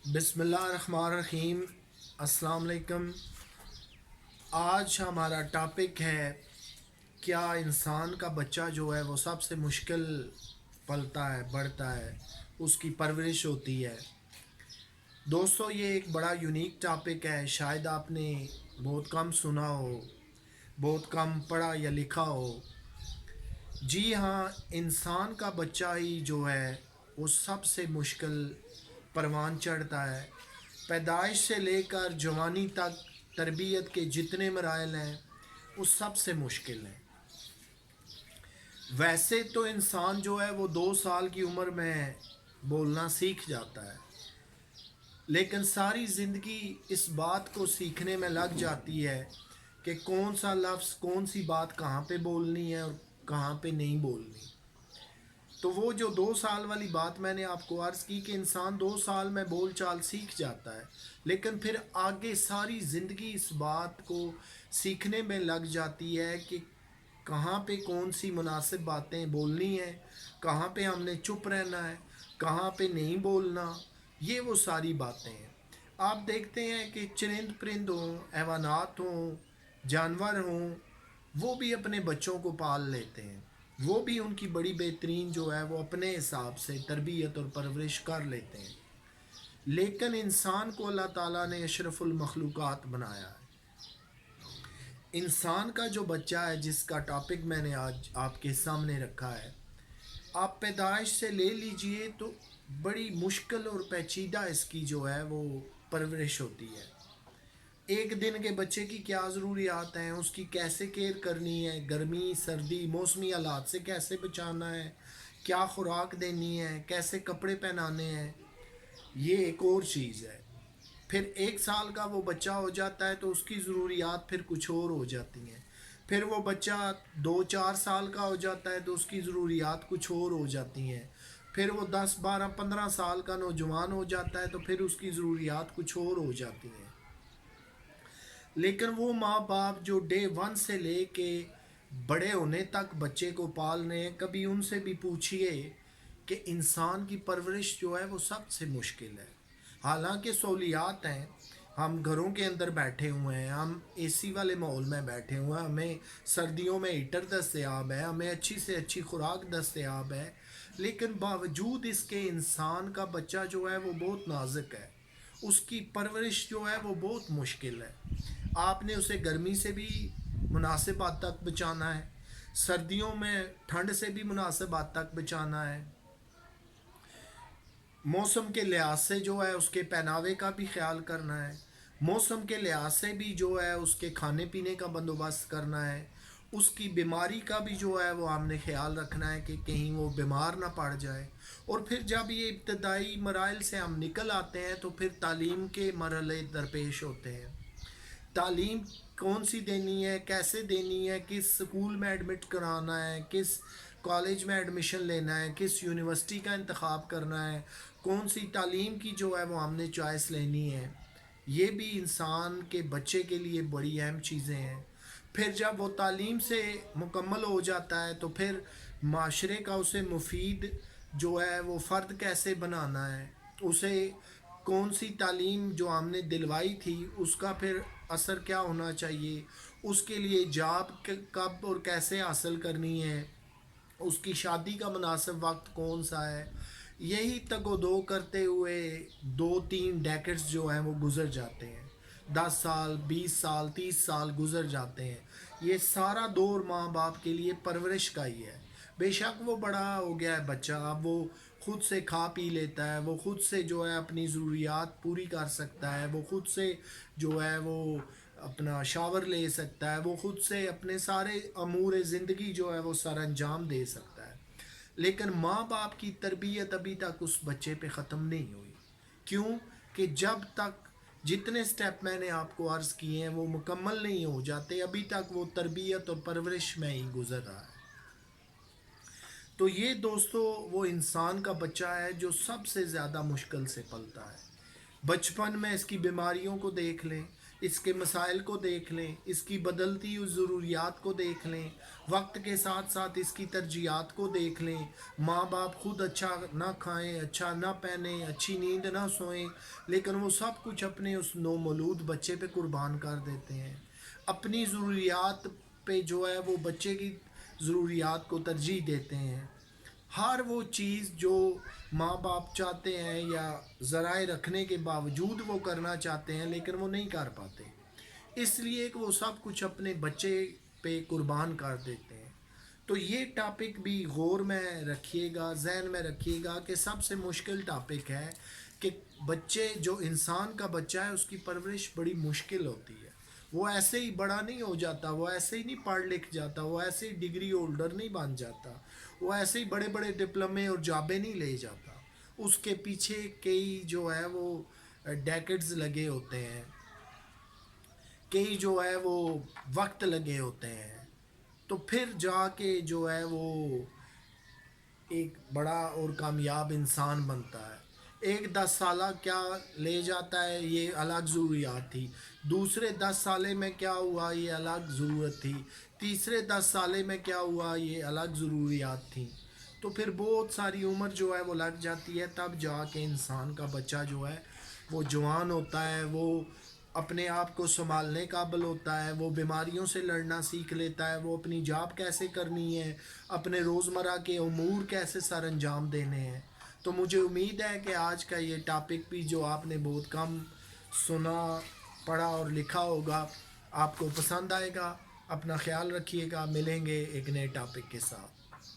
بسم اللہ الرحمن الرحیم۔ السلام علیکم۔ آج ہمارا ٹاپک ہے کیا انسان کا بچہ جو ہے وہ سب سے مشکل پلتا ہے، بڑھتا ہے، اس کی پرورش ہوتی ہے۔ دوستو، یہ ایک بڑا یونیک ٹاپک ہے، شاید آپ نے بہت کم سنا ہو، بہت کم پڑھا یا لکھا ہو۔ جی ہاں، انسان کا بچہ ہی جو ہے وہ سب سے مشکل پروان چڑھتا ہے۔ پیدائش سے لے کر جوانی تک تربیت کے جتنے مراحل ہیں وہ سب سے مشکل ہیں۔ ویسے تو انسان جو ہے وہ 2 سال کی عمر میں بولنا سیکھ جاتا ہے، لیکن ساری زندگی اس بات کو سیکھنے میں لگ جاتی ہے کہ کون سا لفظ، کون سی بات کہاں پہ بولنی ہے اور کہاں پہ نہیں بولنی۔ تو وہ جو 2 سال والی بات میں نے آپ کو عرض کی کہ انسان 2 سال میں بول چال سیکھ جاتا ہے، لیکن پھر آگے ساری زندگی اس بات کو سیکھنے میں لگ جاتی ہے کہ کہاں پہ کون سی مناسب باتیں بولنی ہیں، کہاں پہ ہم نے چپ رہنا ہے، کہاں پہ نہیں بولنا۔ یہ وہ ساری باتیں ہیں۔ آپ دیکھتے ہیں کہ چرند پرند ہوں، حیوانات ہوں، جانور ہوں، وہ بھی اپنے بچوں کو پال لیتے ہیں، وہ بھی ان کی بڑی بہترین جو ہے وہ اپنے حساب سے تربیت اور پرورش کر لیتے ہیں۔ لیکن انسان کو اللہ تعالیٰ نے اشرف المخلوقات بنایا ہے۔ انسان کا جو بچہ ہے، جس کا ٹاپک میں نے آج آپ کے سامنے رکھا ہے، آپ پیدائش سے لے لیجئے تو بڑی مشکل اور پیچیدہ اس کی جو ہے وہ پرورش ہوتی ہے۔ ایک دن کے بچے کی کیا ضروریات ہیں، اس کی کیسے کیئر کرنی ہے، گرمی سردی موسمی حالات سے کیسے بچانا ہے، کیا خوراک دینی ہے، کیسے کپڑے پہنانے ہیں، یہ ایک اور چیز ہے۔ پھر 1 سال کا وہ بچہ ہو جاتا ہے تو اس کی ضروریات پھر کچھ اور ہو جاتی ہیں۔ پھر وہ بچہ 2-4 سال کا ہو جاتا ہے تو اس کی ضروریات کچھ اور ہو جاتی ہیں۔ پھر وہ 10-12-15 سال کا نوجوان ہو جاتا ہے تو پھر اس کی ضروریات کچھ اور ہو جاتی ہیں۔ لیکن وہ ماں باپ جو ڈے 1 سے لے کے بڑے ہونے تک بچے کو پال رہے ہیں، کبھی ان سے بھی پوچھئے کہ انسان کی پرورش جو ہے وہ سب سے مشکل ہے۔ حالانکہ سہولیات ہیں، ہم گھروں کے اندر بیٹھے ہوئے ہیں، ہم اے سی والے ماحول میں بیٹھے ہوئے ہیں، ہمیں سردیوں میں ہیٹر دستیاب ہے، ہمیں اچھی سے اچھی خوراک دستیاب ہے، لیکن باوجود اس کے انسان کا بچہ جو ہے وہ بہت نازک ہے، اس کی پرورش جو ہے وہ بہت مشکل ہے۔ آپ نے اسے گرمی سے بھی مناسب حد تک بچانا ہے، سردیوں میں ٹھنڈ سے بھی مناسب حد تک بچانا ہے، موسم کے لحاظ سے جو ہے اس کے پہناوے کا بھی خیال کرنا ہے، موسم کے لحاظ سے بھی جو ہے اس کے کھانے پینے کا بندوبست کرنا ہے، اس کی بیماری کا بھی جو ہے وہ ہم نے خیال رکھنا ہے کہ کہیں وہ بیمار نہ پڑ جائے۔ اور پھر جب یہ ابتدائی مراحل سے ہم نکل آتے ہیں تو پھر تعلیم کے مرحلے درپیش ہوتے ہیں۔ تعلیم کون سی دینی ہے، کیسے دینی ہے، کس سکول میں ایڈمٹ کرانا ہے، کس کالج میں ایڈمیشن لینا ہے، کس یونیورسٹی کا انتخاب کرنا ہے، کون سی تعلیم کی جو ہے وہ ہم نے چوائس لینی ہے، یہ بھی انسان کے بچے کے لیے بڑی اہم چیزیں ہیں۔ پھر جب وہ تعلیم سے مکمل ہو جاتا ہے تو پھر معاشرے کا اسے مفید جو ہے وہ فرد کیسے بنانا ہے، اسے کون سی تعلیم جو ہم نے دلوائی تھی اس کا پھر اثر کیا ہونا چاہیے، اس کے لیے جاب کب اور کیسے حاصل کرنی ہے، اس کی شادی کا مناسب وقت کون سا ہے، یہی تگ و دو کرتے ہوئے 2-3 ڈیکٹس جو ہیں وہ گزر جاتے ہیں، 10 سال 20 سال 30 سال گزر جاتے ہیں۔ یہ سارا دور ماں باپ کے لیے پرورش کا ہی ہے۔ بے شک وہ بڑا ہو گیا ہے بچہ، اب وہ خود سے کھا پی لیتا ہے، وہ خود سے جو ہے اپنی ضروریات پوری کر سکتا ہے، وہ خود سے جو ہے وہ اپنا شاور لے سکتا ہے، وہ خود سے اپنے سارے امور زندگی جو ہے وہ سر انجام دے سکتا ہے۔ لیکن ماں باپ کی تربیت ابھی تک اس بچے پہ ختم نہیں ہوئی۔ کیوں کہ جب تک جتنے سٹیپ میں نے آپ کو عرض کیے ہیں وہ مکمل نہیں ہو جاتے، ابھی تک وہ تربیت اور پرورش میں ہی گزر رہا ہے۔ تو یہ دوستو وہ انسان کا بچہ ہے جو سب سے زیادہ مشکل سے پلتا ہے۔ بچپن میں اس کی بیماریوں کو دیکھ لیں، اس کے مسائل کو دیکھ لیں، اس کی بدلتی ہوئی ضروریات کو دیکھ لیں، وقت کے ساتھ ساتھ اس کی ترجیحات کو دیکھ لیں۔ ماں باپ خود اچھا نہ کھائیں، اچھا نہ پہنیں، اچھی نیند نہ سوئیں، لیکن وہ سب کچھ اپنے اس نومولود بچے پہ قربان کر دیتے ہیں۔ اپنی ضروریات پہ جو ہے وہ بچے کی ضروریات کو ترجیح دیتے ہیں۔ ہر وہ چیز جو ماں باپ چاہتے ہیں یا ذرائع رکھنے کے باوجود وہ کرنا چاہتے ہیں لیکن وہ نہیں کر پاتے، اس لیے کہ وہ سب کچھ اپنے بچے پہ قربان کر دیتے ہیں۔ تو یہ ٹاپک بھی غور میں رکھیے گا، ذہن میں رکھیے گا کہ سب سے مشکل ٹاپک ہے کہ بچے جو انسان کا بچہ ہے اس کی پرورش بڑی مشکل ہوتی ہے۔ وہ ایسے ہی بڑا نہیں ہو جاتا، وہ ایسے ہی نہیں پڑھ لکھ جاتا، وہ ایسے ہی ڈگری ہولڈر نہیں بن جاتا، وہ ایسے ہی بڑے بڑے ڈپلومے اور جابیں نہیں لے جاتا۔ اس کے پیچھے کئی جو ہے وہ ڈیکڈز لگے ہوتے ہیں، کئی جو ہے وہ وقت لگے ہوتے ہیں، تو پھر جا کے جو ہے وہ ایک بڑا اور کامیاب انسان بنتا ہے۔ ایک 10 سالہ کیا لے جاتا ہے یہ الگ ضروریات تھی، دوسرے 10 سالے میں کیا ہوا یہ الگ ضرورت تھی، تیسرے 10 سالے میں کیا ہوا یہ الگ ضروریات تھیں۔ تو پھر بہت ساری عمر جو ہے وہ لگ جاتی ہے، تب جا کے انسان کا بچہ جو ہے وہ جوان ہوتا ہے، وہ اپنے آپ کو سنبھالنے قابل ہوتا ہے، وہ بیماریوں سے لڑنا سیکھ لیتا ہے، وہ اپنی جاب کیسے کرنی ہے، اپنے روزمرہ کے امور کیسے سر انجام دینے ہیں۔ تو مجھے امید ہے کہ آج کا یہ ٹاپک بھی جو آپ نے بہت کم سنا، پڑھا اور لکھا ہوگا، آپ کو پسند آئے گا۔ اپنا خیال رکھیے گا، ملیں گے ایک نئے ٹاپک کے ساتھ۔